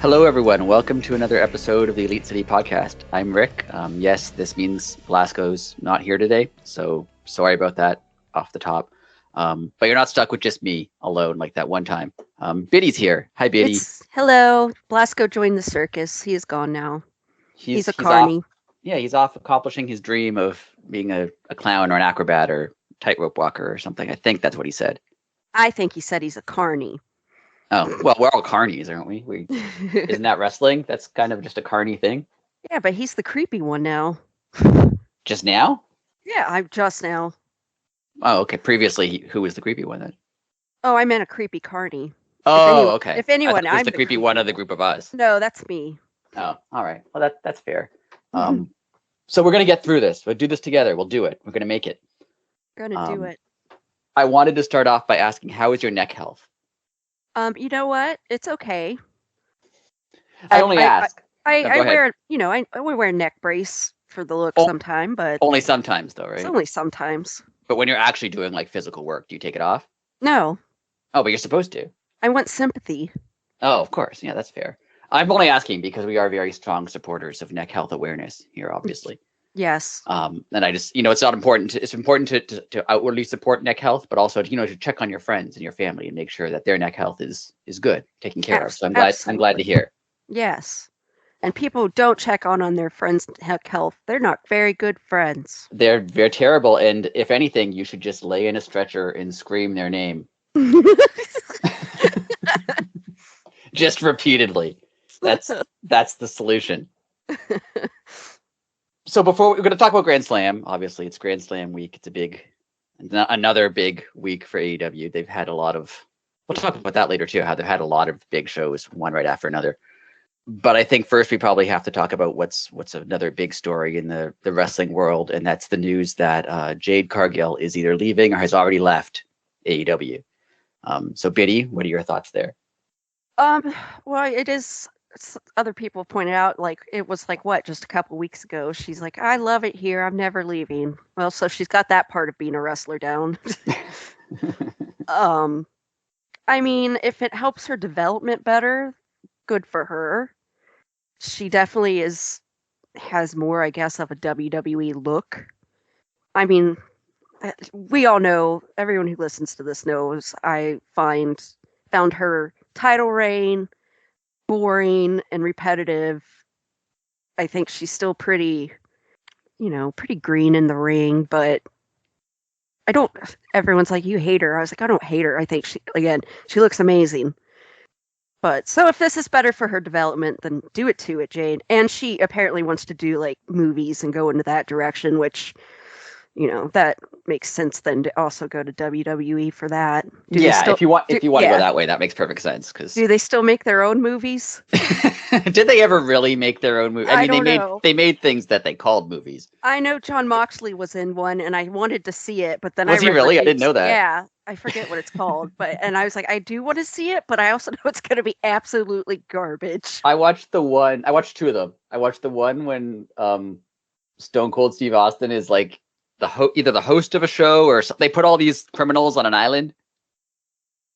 Hello, everyone. Welcome to another episode of the Elite City Podcast. I'm Rick. Yes, this means Blasco's not here today, so sorry about that off the top. But you're not stuck with just me alone like that one time. Biddy's here. Hi, Biddy. Hello. Blasco joined the circus. He is gone now. He's a carny. He's off accomplishing his dream of being a clown or an acrobat or tightrope walker or something. I think that's what he said. I think he said he's a carny. Oh, well, we're all carnies, aren't we? Isn't that wrestling? That's kind of just a carny thing. Yeah, but he's the creepy one now. Just now? Yeah, I'm just now. Oh, okay. Previously, who was the creepy one then? Oh, I meant a creepy carny. Oh, okay. If anyone, I'm the creepy one of the group of us. No, that's me. Oh, all right. Well, that's fair. So we're gonna get through this. We'll do this together. We'll do it. We're gonna make it. Gonna do it. I wanted to start off by asking, how is your neck health? You know what? It's okay. I only ask. I wear, I wear a neck brace for the look sometime, but only sometimes though, right? It's only sometimes. But when you're actually doing like physical work, do you take it off? No. Oh, but you're supposed to. I want sympathy. Oh, of course. Yeah, that's fair. I'm only asking because we are very strong supporters of neck health awareness here, obviously. Yes. And I just, it's not important. It's important to outwardly support neck health, but also to check on your friends and your family and make sure that their neck health is good, taken care of. So I'm glad to hear. Yes. And people who don't check on their friends' neck health, they're not very good friends. They're terrible. And if anything, you should just lay in a stretcher and scream their name. Just repeatedly. That's the solution. So before we're going to talk about Grand Slam, obviously it's Grand Slam week. It's another big week for AEW. They've had we'll talk about that later too, how they've had a lot of big shows, one right after another. But I think first we probably have to talk about what's another big story in the wrestling world. And that's the news that Jade Cargill is either leaving or has already left AEW. So Biddy, what are your thoughts there? Well, it is. Other people pointed out, it was just a couple weeks ago. She's like, I love it here. I'm never leaving. Well, so she's got that part of being a wrestler down. I mean, if it helps her development better, good for her. She definitely has more, I guess, of a WWE look. I mean, we all know, everyone who listens to this knows, I found her title reign boring and repetitive. I think she's still pretty green in the ring, but everyone's like, you hate her. I was like, I don't hate her. I think she looks amazing. But so if this is better for her development, then do it to it, Jade. And she apparently wants to do movies and go into that direction, which, that makes sense then to also go to WWE for that. If you want to go that way, that makes perfect sense. Do they still make their own movies? Did they ever really make their own movie? I mean, they made things that they called movies. I know John Moxley was in one, and I wanted to see it, but then was he really? I didn't know that. Yeah, I forget what it's called, and I was like, I do want to see it, but I also know it's going to be absolutely garbage. I watched two of them. I watched the one when Stone Cold Steve Austin is either the host of a show or they put all these criminals on an island.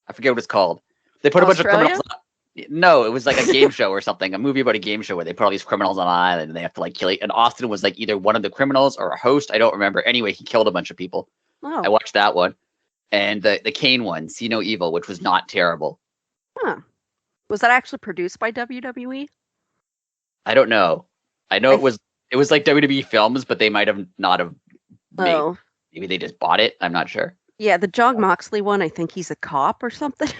I forget what it's called. They put a bunch of criminals. No, it was like a game show or something, a movie about a game show where they put all these criminals on an island and they have to kill it. And Austin was either one of the criminals or a host. I don't remember. Anyway, he killed a bunch of people. Oh. I watched that one. And the Kane one, See No Evil, which was not terrible. Huh. Was that actually produced by WWE? I don't know. I know it was like WWE Films, but they might have not have made. Maybe they just bought it. I'm not sure. Yeah, the John Moxley one, I think he's a cop or something.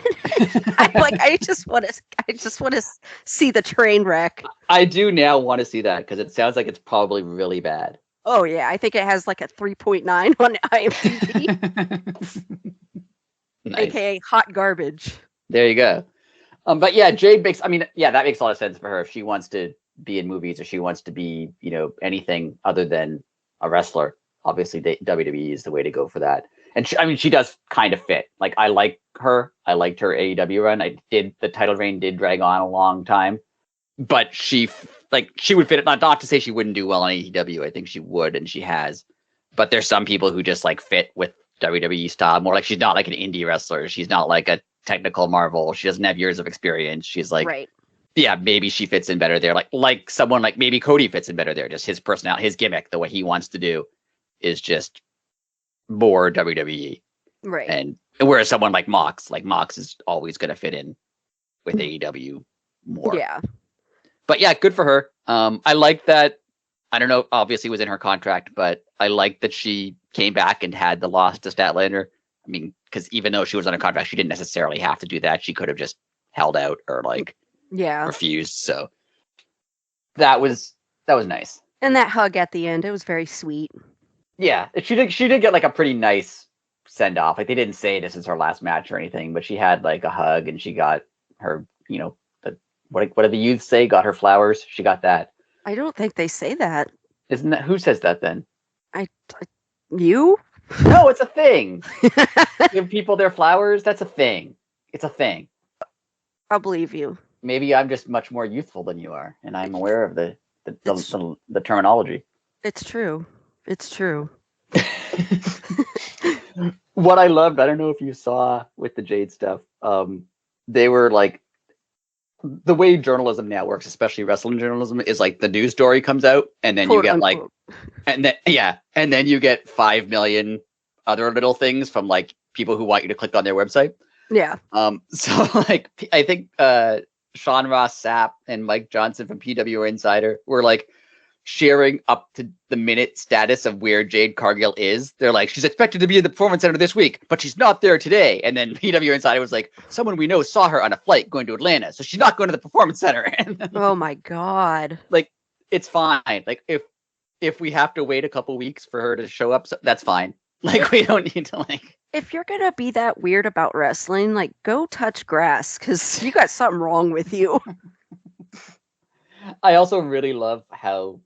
I just want to see the train wreck. I do now want to see that because it sounds like it's probably really bad. Oh yeah, I think it has a 3.9 on IMDb. Nice. AKA hot garbage. There you go. But yeah, Jade that makes a lot of sense for her. If she wants to be in movies or she wants to be, anything other than a wrestler, obviously WWE is the way to go for that. And she does kind of fit. I like her. I liked her AEW run. The title reign did drag on a long time, but she like she would fit. Not to say she wouldn't do well on AEW. I think she would, and she has. But there's some people who just like fit with WWE style more. Like she's not like an indie wrestler. She's not like a technical marvel. She doesn't have years of experience. She's like, right. Yeah, maybe she fits in better there. Like someone like maybe Cody fits in better there. Just his personality, his gimmick, the way he wants to do, is just more WWE. Right. And whereas someone like Mox is always going to fit in with AEW more. Yeah. But yeah, good for her. I like that. I don't know. Obviously, it was in her contract, but I like that she came back and had the loss to Statlander. I mean, because even though she was on a contract, she didn't necessarily have to do that. She could have just held out or like refused. So that was nice. And that hug at the end, it was very sweet. Yeah, she did get like a pretty nice send off. Like they didn't say this is her last match or anything, but she had like a hug and she got her, what do the youths say? Got her flowers. She got that. I don't think they say that. Isn't that who says that then? You? No, it's a thing. Give people their flowers. That's a thing. It's a thing. I'll believe you. Maybe I'm just much more youthful than you are, and I'm aware of the terminology. It's true. It's true. What I loved, I don't know if you saw with the Jade stuff, they were like, the way journalism now works, especially wrestling journalism, is like the news story comes out and then you get like, and then you get 5 million other little things from like people who want you to click on their website. Yeah. So like, I think Sean Ross Sapp and Mike Johnson from PWR Insider were like sharing up to the minute status of where Jade Cargill is. They're like, she's expected to be in the Performance Center this week, but she's not there today. And then PWR Insider was like, someone we know saw her on a flight going to Atlanta, so she's not going to the Performance Center. Oh my God. Like, it's fine. Like, if we have to wait a couple weeks for her to show up, that's fine. Like, we don't need to like. If you're gonna be that weird about wrestling, like, go touch grass, because you got something wrong with you. I also really love how,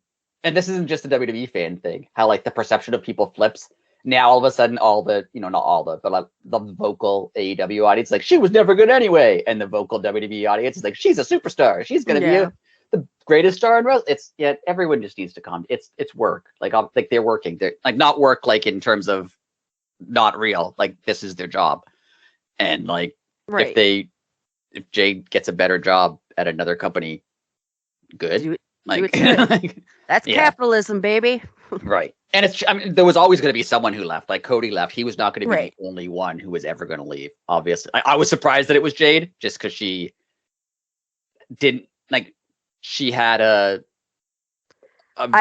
and this isn't just a WWE fan thing, how like the perception of people flips. Now all of a sudden, all the, not all the, but like the vocal AEW audience, like, she was never good anyway, and the vocal WWE audience is like, she's a superstar. She's gonna be the greatest star in wrestling. Everyone just needs to come. It's work. Like they're working. They're like not work like in terms of not real. Like this is their job, and like if Jade gets a better job at another company, good. That's capitalism, baby. Right. And there was always going to be someone who left. Like Cody left. He was not going to be the only one who was ever going to leave. Obviously, I was surprised that it was Jade, just because she didn't like. She had a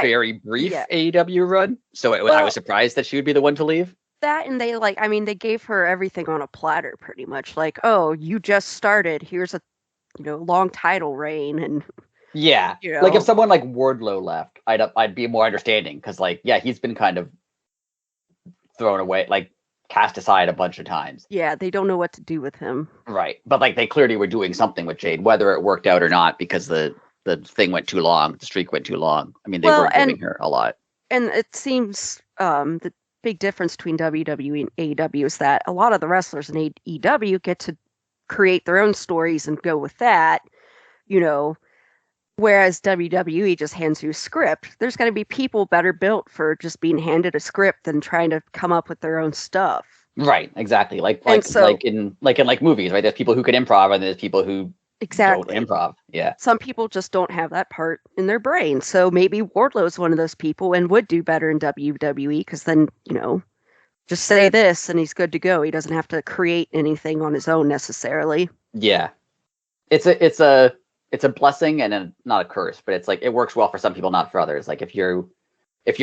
very brief AEW run, so I was surprised that she would be the one to leave. That, and they gave her everything on a platter, pretty much. Like, oh, you just started. Here's a long title reign, and like if someone like Wardlow left, I'd be more understanding, because like he's been kind of thrown away, like cast aside a bunch of times. Yeah, they don't know what to do with him. Right, but like they clearly were doing something with Jade, whether it worked out or not, because the thing went too long, the streak went too long. I mean, they were giving her a lot. And it seems the big difference between WWE and AEW is that a lot of the wrestlers in AEW get to create their own stories and go with that, whereas WWE just hands you a script. There's going to be people better built for just being handed a script than trying to come up with their own stuff. Right, exactly. Like in movies, right? There's people who can improv, and there's people who don't improv. Yeah. Some people just don't have that part in their brain. So maybe Wardlow is one of those people and would do better in WWE, because then, just say this and he's good to go. He doesn't have to create anything on his own necessarily. Yeah. It's a blessing and not a curse, but it's like it works well for some people, not for others. Like if you're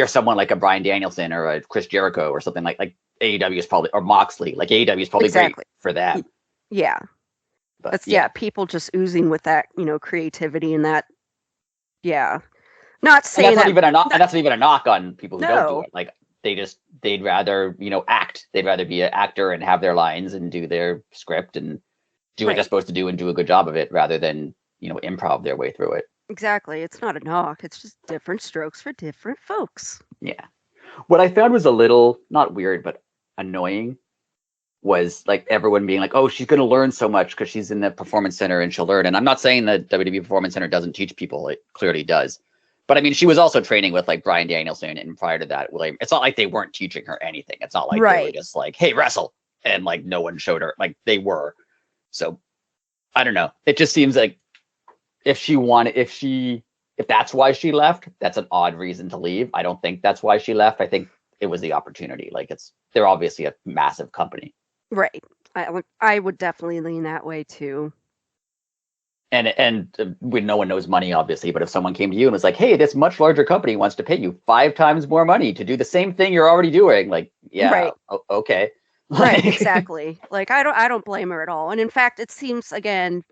someone like a Bryan Danielson or a Chris Jericho or something like AEW is probably, or Moxley, like AEW is probably great for that. Yeah. But people just oozing with that, creativity and that. Yeah. Not saying and that's not even a knock on people who don't do it. Like they'd rather, act. They'd rather be an actor and have their lines and do their script and do what they're supposed to do and do a good job of it, rather than, improv their way through it. Exactly. It's not a knock. It's just different strokes for different folks. Yeah. What I found was a little, not weird, but annoying, was like everyone being like, oh, she's going to learn so much because she's in the performance center and she'll learn. And I'm not saying that WWE Performance Center doesn't teach people. It clearly does. But I mean, she was also training with like Bryan Danielson, and prior to that, William. It's not like they weren't teaching her anything. It's not like they were just like, hey, wrestle. And like no one showed her. Like they were. So I don't know. It just seems like if that's why she left, that's an odd reason to leave. I don't think that's why she left. I think it was the opportunity. Like they're obviously a massive company. Right. I would definitely lean that way too. And when no one knows money, obviously, but if someone came to you and was like, hey, this much larger company wants to pay you 5 times more money to do the same thing you're already doing, like, yeah, right. Okay. Right, exactly. Like I don't blame her at all. And in fact, it seems again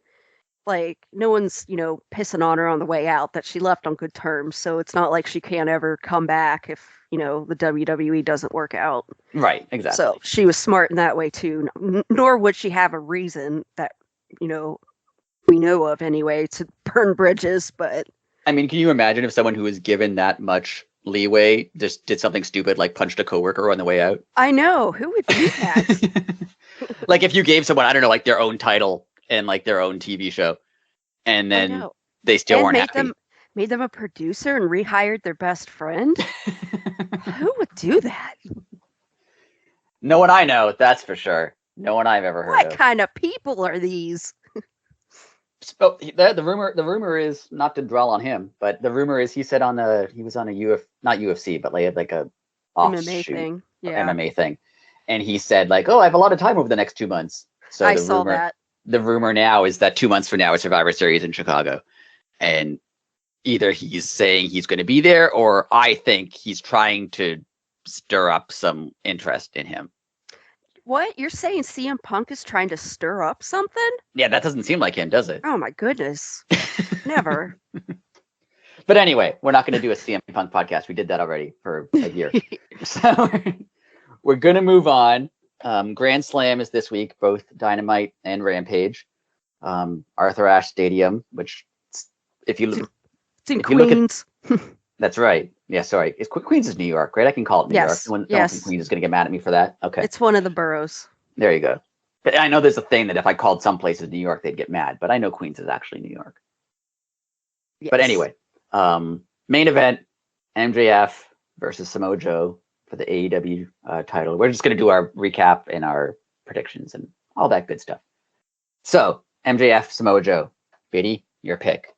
like no one's, pissing on her on the way out, that she left on good terms. So it's not like she can't ever come back if, the WWE doesn't work out. Right, exactly. So she was smart in that way too. Nor would she have a reason that, we know of anyway to burn bridges. But I mean, can you imagine if someone who was given that much leeway just did something stupid like punched a coworker on the way out? I know. Who would do that? Like if you gave someone, I don't know, like their own title and like their own TV show, and then they still weren't happy. Made them a producer and rehired their best friend? Who would do that? No one I know, that's for sure. No one I've ever heard of. What kind of people are these? So the rumor is, not to dwell on him, but the rumor is he was on a not UFC, but like a MMA thing. Yeah. MMA thing. And he said like, oh, I have a lot of time over the next 2 months. So I saw that. The rumor now is that 2 months from now is Survivor Series in Chicago. And either he's saying he's going to be there, or I think he's trying to stir up some interest in him. What? You're saying CM Punk is trying to stir up something? Yeah, that doesn't seem like him, does it? Oh my goodness. Never. But anyway, we're not going to do a CM Punk podcast. We did that already for a year. So we're going to move on. Grand Slam is this week, both Dynamite and Rampage. Arthur Ashe Stadium, which if you look, it's in Queens. That's right. Yeah, sorry. Queens is New York, right? I can call it New York. No one from Queens is going to get mad at me for that. Okay. It's one of the boroughs. There you go. But I know there's a thing that if I called some places New York, they'd get mad. But I know Queens is actually New York. Yes. But anyway, main event, MJF versus Samoa Joe for the AEW title. We're just going to do our recap and our predictions and all that good stuff. So, MJF, Samoa Joe. Biddy, your pick.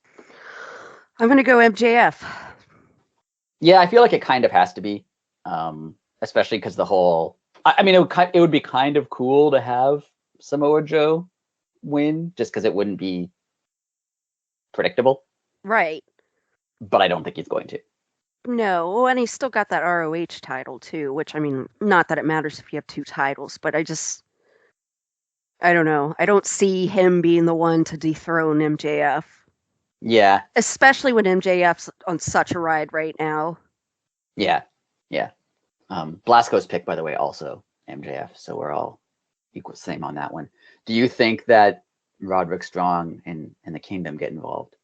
I'm going to go MJF. Yeah, I feel like it kind of has to be, especially because the whole. I mean, it would be kind of cool to have Samoa Joe win, just because it wouldn't be predictable. Right. But I don't think he's going to. No, and he's still got that ROH title too, which I mean, not that it matters if you have 2 titles, but I don't know. I don't see him being the one to dethrone MJF. Yeah. Especially when MJF's on such a ride right now. Yeah. Yeah. Blasco's pick, by the way, also MJF. So we're all equal, same on that one. Do you think that Roderick Strong and the Kingdom get involved?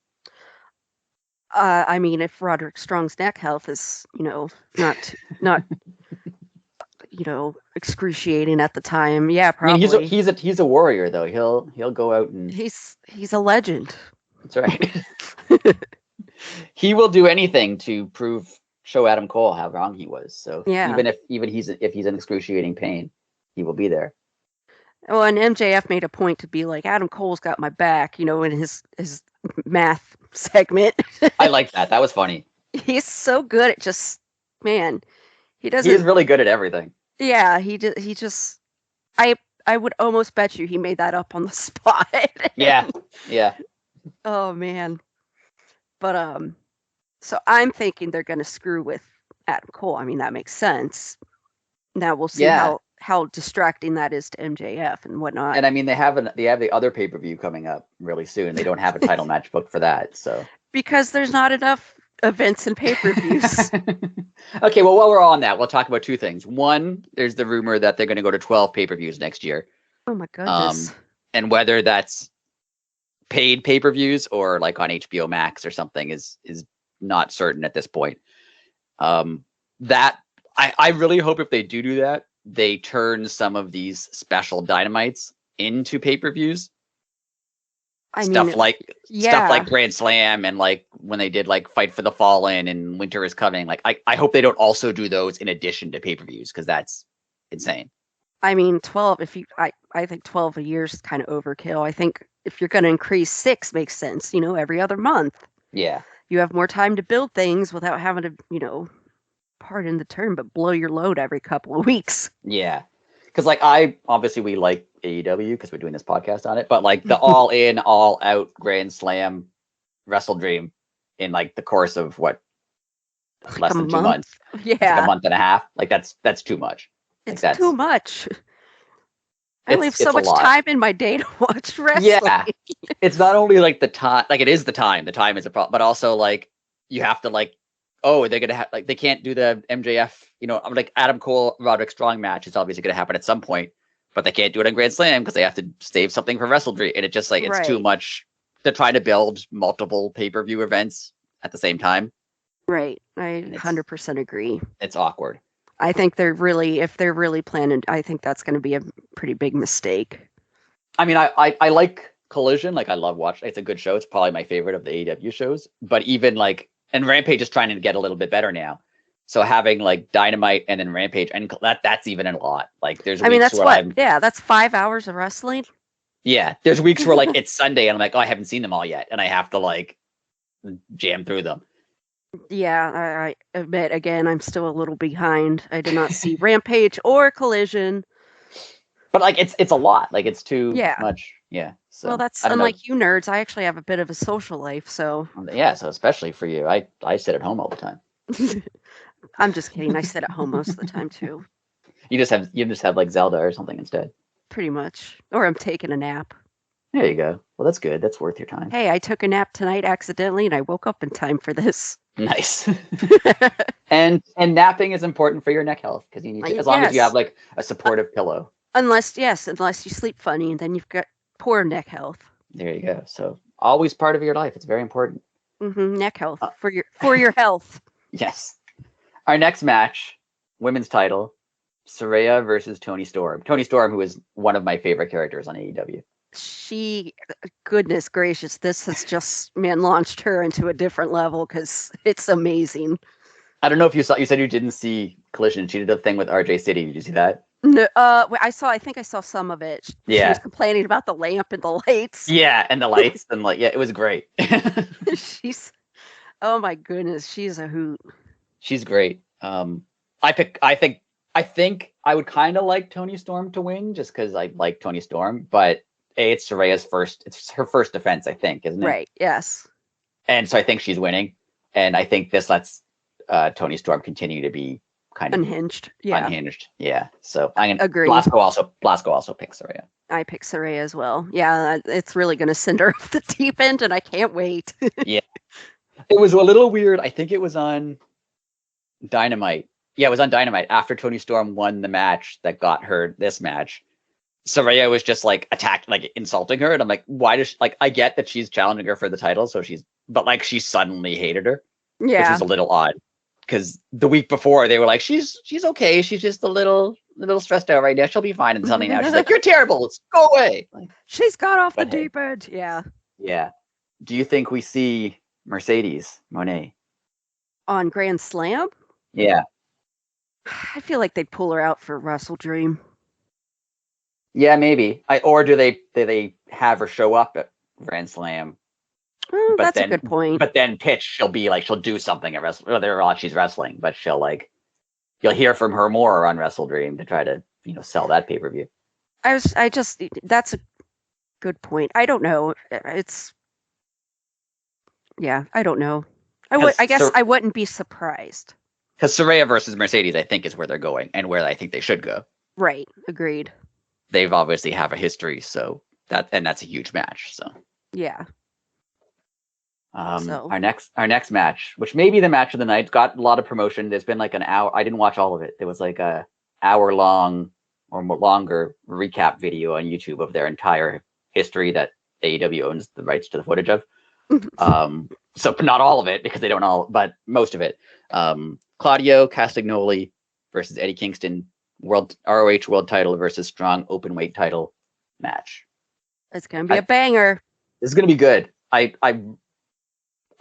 I mean, if Roderick Strong's neck health is, not excruciating at the time, yeah, probably. I mean, he's a warrior though. He'll go out and he's a legend. That's right. He will do anything to show Adam Cole how wrong he was. So yeah. even he's in excruciating pain, he will be there. Well, and MJF made a point to be like, Adam Cole's got my back, in his math segment. I like that. That was funny. He's so good at just, man, he doesn't. He's really good at everything. Yeah, he just. I would almost bet you he made that up on the spot. Yeah. Oh man. But so I'm thinking they're gonna screw with Adam Cole. I mean, that makes sense. Now we'll see how distracting that is to MJF and whatnot. And I mean, they have the other pay-per-view coming up really soon. They don't have a title match booked for that, so because there's not enough events and pay-per-views. Okay, well, while we're on that, we'll talk about 2 things. One, there's the rumor that they're going to go to 12 pay-per-views next year. Oh my goodness. And whether that's paid pay-per-views or like on HBO Max or something is not certain at this point. That I really hope if they do that, they turn some of these special Dynamites into pay-per-views. I Stuff mean, like Grand Slam and like when they did like Fight for the Fallen and Winter is Coming. Like I hope they don't also do those in addition to pay-per-views because that's insane. I mean, 12. I think 12 a year is kind of overkill. I think if you're going to increase 6, makes sense. Every other month. Yeah, You have more time to build things without having to, pardon the term, but blow your load every couple of weeks. yeah. Because like we like AEW because we're doing this podcast on it, but like the all in, all out Grand Slam Wrestle Dream in like the course of what less than 2 months. Yeah, it's like a month and a half. Like that's too much. It's like, too much. I leave so much time in my day to watch wrestling. Yeah, it's not only like the time, like it is the time. The time is a problem, but also like you have to like, oh, they're gonna have like they can't do the MJF, like Adam Cole Roderick Strong match. It's obviously gonna happen at some point, but they can't do it on Grand Slam because they have to save something for Wrestle Dream, and it just like it's too much to try to build multiple pay-per-view events at the same time. Right, I 100% agree. It's awkward. I think if they're really planning, I think that's going to be a pretty big mistake. I mean, I like Collision. Like I love watching. It's a good show. It's probably my favorite of the AEW shows. But even like, and Rampage is trying to get a little bit better now. So having like Dynamite and then Rampage, and that's even a lot. Like there's weeks that's where that's 5 hours of wrestling. Yeah, there's weeks where like it's Sunday and I'm like, oh, I haven't seen them all yet, and I have to like jam through them. Yeah, I admit again, I'm still a little behind. I did not see Rampage or Collision. But like it's a lot. Like it's too much. Yeah. So well, that's unlike you nerds. I actually have a bit of a social life, so yeah. So especially for you, I sit at home all the time. I'm just kidding. I sit at home most of the time too. You just have like Zelda or something instead. Pretty much, or I'm taking a nap. There you go. Well, that's good. That's worth your time. Hey, I took a nap tonight accidentally, and I woke up in time for this. Nice. and napping is important for your neck health because you need to, as long as you have like a supportive pillow. Unless you sleep funny, and then you've got poor neck health. There you go. So always part of your life. It's very important. Neck health for your health. Yes. Our next match, women's title, Saraya versus Toni Storm. Toni Storm, who is one of my favorite characters on AEW. Goodness gracious, this has just launched her into a different level because it's amazing. I don't know if you said you didn't see Collision. She did a thing with RJ City. Did you see that? No, I think I saw some of it. Yeah. She was complaining about the lamp and the lights. Yeah, and the lights and it was great. Oh my goodness, she's a hoot. She's great. I think I would kind of like Toni Storm to win just because I like Toni Storm, but it's Saraya's it's her first defense, I think, isn't it? Right, yes. And so I think she's winning. And I think this lets Toni Storm continue to be kind of unhinged. Yeah. Unhinged. Yeah. So I'm gonna agree. Blasco also picks Saraya. I pick Saraya as well. Yeah, it's really gonna send her off the deep end, and I can't wait. Yeah. It was a little weird. I think it was on Dynamite. Yeah, it was on Dynamite after Toni Storm won the match that got her this match. Saraya was just like attacked, like insulting her, and I'm like, why does I get that she's challenging her for the title, so but she suddenly hated her. Yeah, which was a little odd because the week before they were like, she's okay, she's just a little stressed out right now, she'll be fine, and suddenly now she's like, you're terrible, let's go away. She's got off the deep end. Yeah. Do you think we see Mercedes Moné on Grand Slam? Yeah, I feel like they'd pull her out for Wrestle Dream. Yeah, maybe. Or do they have her show up at Grand Slam? That's a good point. But then pitch, she'll do something at Wrestle. Whether or not she's wrestling, but you'll hear from her more on Wrestle Dream to try to sell that pay per view. That's a good point. I don't know. I don't know. I guess I wouldn't be surprised. Because Saraya versus Mercedes, I think, is where they're going and where I think they should go. Right. Agreed. They've obviously have a history, so that's a huge match. So yeah. Our next match, which may be the match of the night, got a lot of promotion. There's been like an hour. I didn't watch all of it. There was like a hour-long or longer recap video on YouTube of their entire history that AEW owns the rights to the footage of. So not all of it because they don't all, but most of it. Claudio Castagnoli versus Eddie Kingston ROH World Title versus Strong Openweight Title match. It's gonna be a banger. This is gonna be good. I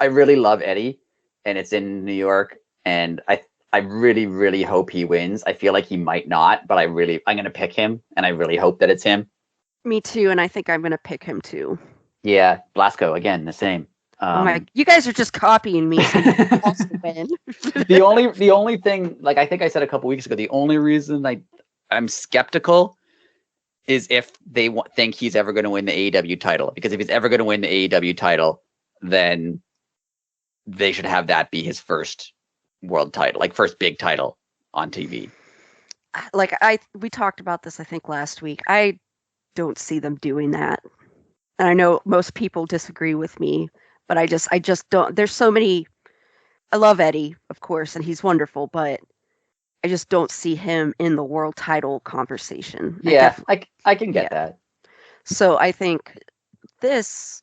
really love Eddie, and it's in New York, and I really, really hope he wins. I feel like he might not, but I'm gonna pick him, and I really hope that it's him. Me too, and I think I'm gonna pick him too. Yeah, Blasco again, the same. You guys are just copying me. So to win. the only thing, like I think I said a couple weeks ago, the only reason I'm skeptical is if they think he's ever going to win the AEW title. Because if he's ever going to win the AEW title, then they should have that be his first world title, like first big title on TV. Like we talked about this, I think last week. I don't see them doing that, and I know most people disagree with me, but I just don't. There's so many. I love Eddie, of course, and he's wonderful, but I just don't see him in the world title conversation. Yeah, I can get that. So I think this,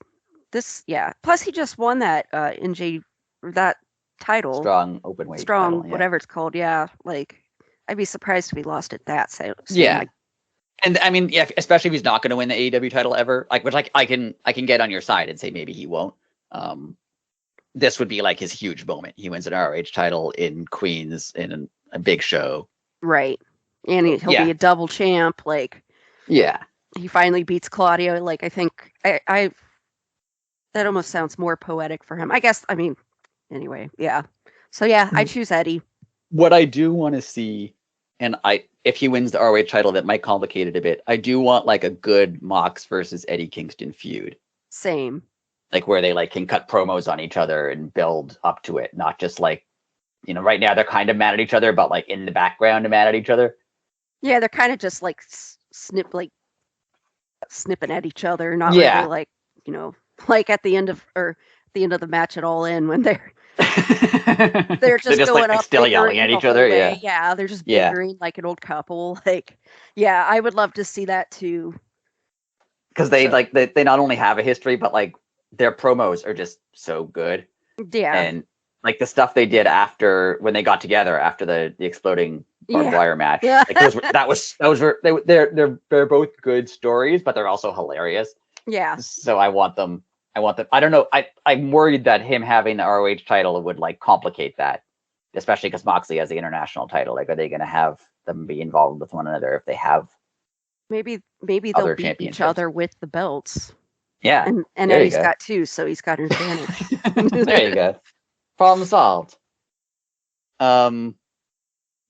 yeah. Plus, he just won that that title, strong openweight, title, whatever it's called. Yeah, like I'd be surprised if he lost it that. So yeah, and I mean, yeah, especially if he's not going to win the AEW title ever, like which I can get on your side and say maybe he won't. This would be like his huge moment. He wins an ROH title in Queens in a big show. Right. And he'll be a double champ. Like, yeah. He finally beats Claudio. Like, I think that almost sounds more poetic for him. I guess, I mean, anyway, yeah. So yeah, I choose Eddie. What I do want to see, and if he wins the ROH title, that might complicate it a bit. I do want like a good Mox versus Eddie Kingston feud. Same. Like where they like can cut promos on each other and build up to it, not just like, right now they're kind of mad at each other, but like in the background, they're mad at each other. Yeah, they're kind of just like snipping at each other, not really like like at the end of the match at All In when they're just going up, still yelling at each other. Yeah, they're just bickering like an old couple. Like, yeah, I would love to see that too. Because they not only have a history, but like their promos are just so good. Yeah. And like the stuff they did after when they got together after the exploding barbed wire match. Yeah. Like they're both good stories, but they're also hilarious. Yeah. So I want them. I don't know. I'm worried that him having the ROH title would like complicate that, especially because Moxley has the international title. Like, are they going to have them be involved with one another if they have? Maybe they'll beat each other with the belts. Yeah. And Eddie's got two, so he's got an advantage. There you go. Problem solved. The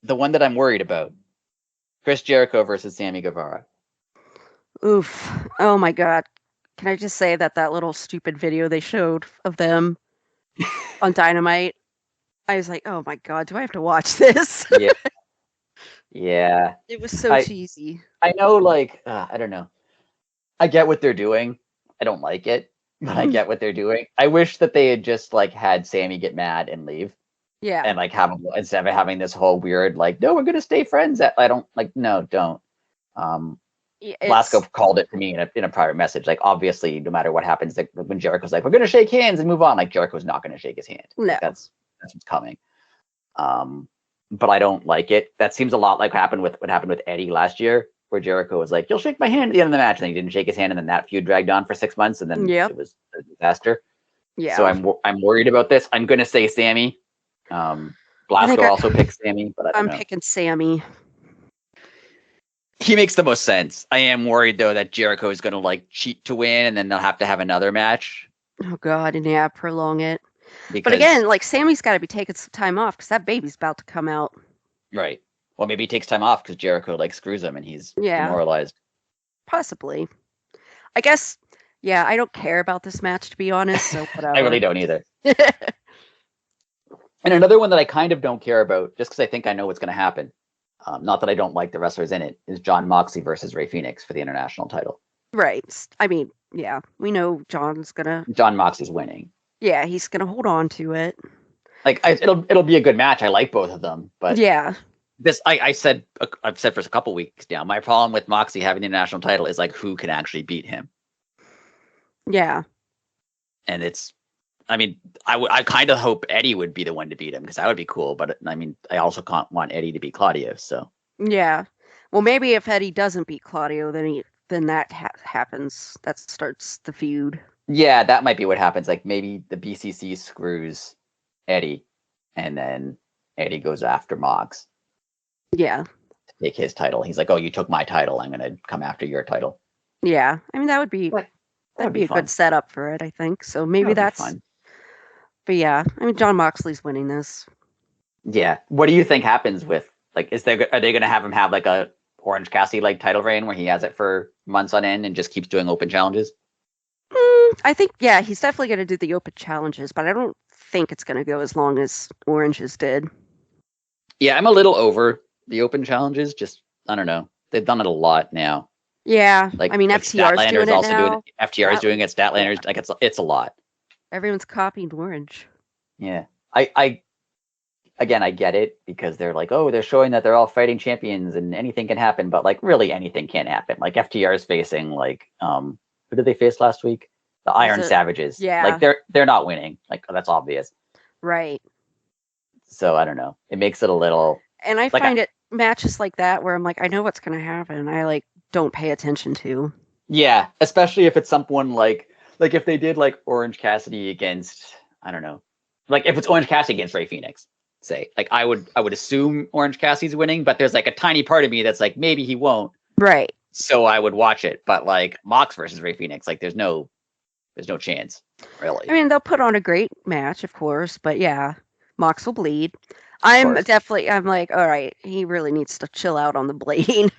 one that I'm worried about, Chris Jericho versus Sammy Guevara. Oof. Oh my God. Can I just say that little stupid video they showed of them on Dynamite, I was like, oh my God, do I have to watch this? Yeah. Yeah. It was so cheesy. I know, like, I don't know. I get what they're doing. I don't like it, but I get what they're doing. I wish that they had just like had Sammy get mad and leave. Yeah. And like instead of having this whole weird like, no, we're gonna stay friends. I don't like, no, don't. Blasco called it to me in a private message. Like, obviously, no matter what happens, like when Jericho's like, we're gonna shake hands and move on. Like, Jericho's not gonna shake his hand. No. Like, that's what's coming. But I don't like it. That seems a lot like what happened with Eddie last year, where Jericho was like, you'll shake my hand at the end of the match, and then he didn't shake his hand, and then that feud dragged on for 6 months, and then it was a disaster. Yeah. So I'm worried about this. I'm gonna say Sammy. Blasco also picks Sammy, but I'm picking Sammy. He makes the most sense. I am worried though that Jericho is gonna like cheat to win, and then they'll have to have another match. Oh God, and prolong it. But again, like Sammy's got to be taking some time off because that baby's about to come out. Right. Well, maybe he takes time off because Jericho like screws him and he's demoralized. Possibly. I guess. Yeah, I don't care about this match to be honest. So whatever. I really don't either. And another one that I kind of don't care about, just because I think I know what's going to happen. Not that I don't like the wrestlers in it, is Jon Moxley versus Rey Fenix for the international title. Right. I mean, yeah, we know Jon Moxley's winning. Yeah, he's gonna hold on to it. Like it'll be a good match. I like both of them, but yeah, this I've said for a couple weeks now. My problem with Moxley having the international title is like who can actually beat him. Yeah, and I mean, I kind of hope Eddie would be the one to beat him because that would be cool. But I mean, I also can't want Eddie to beat Claudio. So yeah, Well, maybe if Eddie doesn't beat Claudio, then that happens. That starts the feud. Yeah, that might be what happens. Like maybe the BCC screws Eddie, and then Eddie goes after Mox Yeah. to take his title. He's like, "Oh, you took my title. I'm gonna come after your title." Yeah. I mean, that'd be a fun. good setup for it, I think. So That maybe would be that's fun. But yeah, I mean, John Moxley's winning this. Yeah. What do you think happens with like? Are they gonna have him have like a Orange Cassidy like title reign where he has it for months on end and just keeps doing open challenges? I think, yeah, he's definitely going to do the open challenges, but I don't think it's going to go as long as Orange's did. Yeah, I'm a little over the open challenges. Just I don't know. They've done it a lot now. Yeah, Like I mean, FTR's doing it now. FTR's doing it. Statlander's like it's a lot. Everyone's copying Orange. Yeah, I again I get it because they're like, oh, they're showing that they're all fighting champions and anything can happen, but like really anything can happen. Like FTR is facing like who did they face last week? The Iron Savages. Yeah. Like they're not winning. Like that's obvious. Right. So I don't know. It makes it a little. And I find it matches like that where I'm like, I know what's going to happen. I like don't pay attention to. Yeah, especially if it's someone like if they did like Orange Cassidy against, I don't know, like if it's Orange Cassidy against Rey Fenix, say, like I would assume Orange Cassidy's winning, but there's like a tiny part of me that's like maybe he won't. Right. So I would watch it, but like Mox versus Rey Fenix, like there's no chance, really. I mean, they'll put on a great match, of course, but yeah, Mox will bleed. I'm like, all right, he really needs to chill out on the bleeding.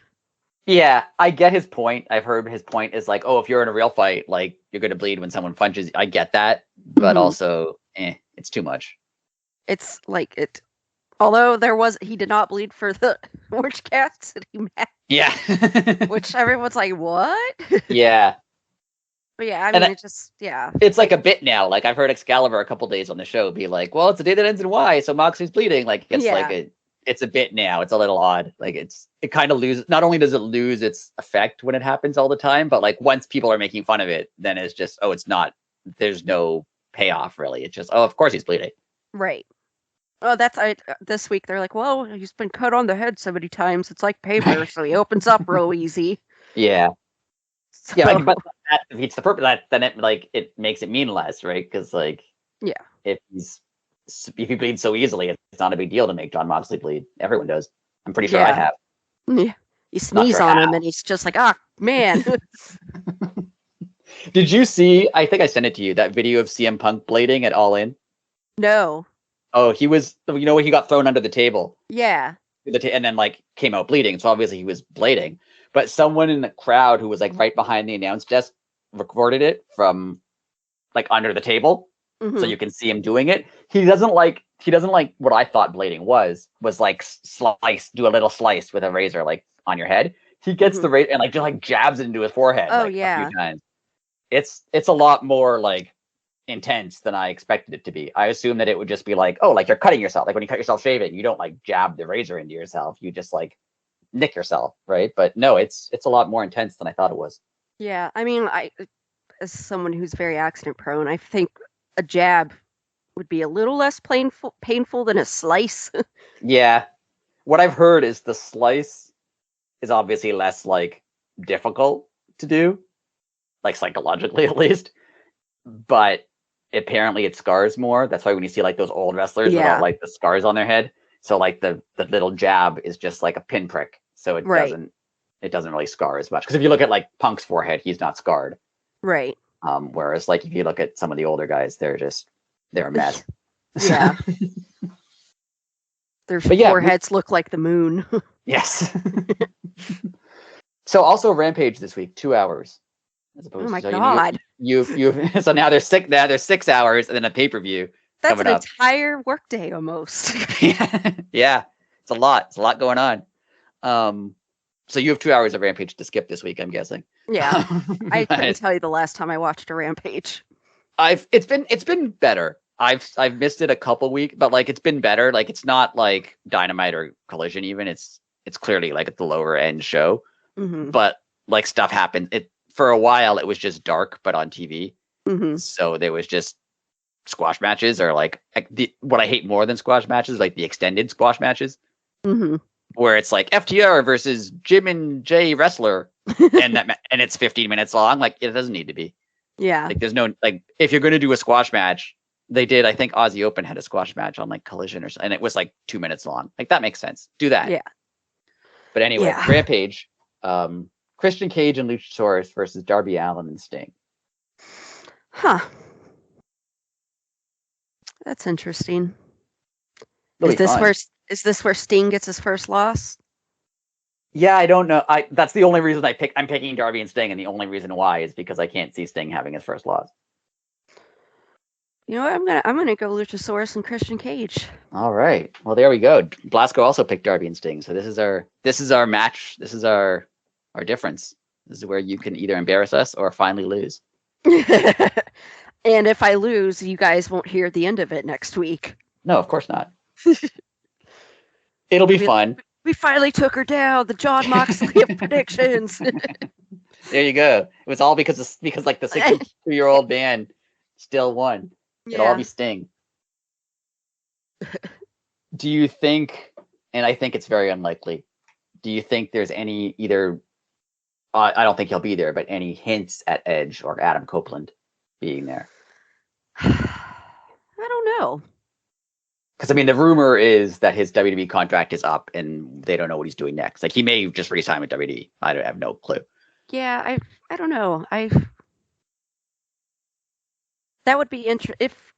Yeah, I get his point. I've heard his point is like, oh, if you're in a real fight, like you're gonna bleed when someone punches. I get that, but also, it's too much. It's like it. Although he did not bleed for the Orange Cassidy match. Yeah. Which everyone's like, what? Yeah. But yeah, I mean, it's like a bit now. Like I've heard Excalibur a couple days on the show be like, well, it's a day that ends in Y, so Moxley's bleeding. Like it's a bit now. It's a little odd. Like it kind of loses. Not only does it lose its effect when it happens all the time, but like once people are making fun of it, then it's just, oh, it's not. There's no payoff really. It's just, oh, of course he's bleeding. Right. Oh, this week they're like, well, he's been cut on the head so many times. It's like paper, so he opens up real easy. Yeah. So, yeah, but that defeats the purpose. Then it makes it mean less, right? Because if he bleeds so easily, it's not a big deal to make John Moxley bleed. Everyone does. I'm pretty sure I have. Yeah. You sneeze on him, and he's just like, man. Did you see? I think I sent it to you. That video of CM Punk blading at All In. No. Oh, he was. When he got thrown under the table. Yeah. And then came out bleeding. So obviously he was blading. But someone in the crowd who was right behind the announce desk recorded it from under the table, so you can see him doing it. He doesn't like what I thought blading was do a little slice with a razor on your head. He gets the razor and just jabs it into his forehead. Oh, a few times. It's a lot more intense than I expected it to be. I assumed that it would just be you're cutting yourself. When you cut yourself shaving, you don't jab the razor into yourself. You just nick yourself, right? But no, it's a lot more intense than I thought it was. Yeah, I mean, as someone who's very accident prone, I think a jab would be a little less painful than a slice. Yeah, what I've heard is the slice is obviously less difficult to do, psychologically at least, but apparently it scars more. That's why when you see those old wrestlers without the scars on their head, so the little jab is just a pinprick. So it doesn't really scar as much. Because if you look at Punk's forehead, he's not scarred. Right. Whereas if you look at some of the older guys, they're a mess. Yeah. Their foreheads look like the moon. Yes. So also Rampage this week, 2 hours. Oh my God. You've so now there's 6 hours and then a pay-per-view. That's an entire workday almost. Yeah. It's a lot. It's a lot going on. So you have 2 hours of Rampage to skip this week, I'm guessing. Yeah. I couldn't tell you the last time I watched a Rampage. It's been better. I've missed it a couple weeks, but it's been better. It's not like Dynamite or Collision even. It's clearly at the lower end show. Mm-hmm. But stuff happened. For a while it was just dark but on TV. Mm-hmm. So there was just squash matches or what I hate more than squash matches, the extended squash matches. Mm-hmm. where it's like FTR versus Jim and Jay wrestler, and it's 15 minutes long. Like it doesn't need to be. Yeah. Like there's no like if you're going to do a squash match, they did. I think Aussie Open had a squash match on like Collision or something, and it was like 2 minutes long. Like that makes sense. Do that. Yeah. But anyway, Yeah. Rampage, Christian Cage and Luchasaurus versus Darby Allin and Sting. Huh. That's interesting. Really Is this where Sting gets his first loss? Yeah, I don't know. That's the only reason I'm picking Darby and Sting, and the only reason why is because I can't see Sting having his first loss. You know what? I'm gonna go Luchasaurus and Christian Cage. All right. Well, there we go. Blasco also picked Darby and Sting, so this is our match. This is our difference. This is where you can either embarrass us or finally lose. And if I lose, you guys won't hear the end of it next week. No, of course not. It'll be fun. We finally took her down. The John Moxley of predictions. There you go. It was all because like the 62-year-old man still won. Yeah. It'll all be Sting. Do you think, and I think it's very unlikely, do you think there's any either, I don't think he'll be there, but any hints at Edge or Adam Copeland being there? I don't know. Because, I mean, the rumor is that his WWE contract is up and they don't know what he's doing next. Like, he may just resign with WWE. I have no clue. Yeah, I don't know. That would be if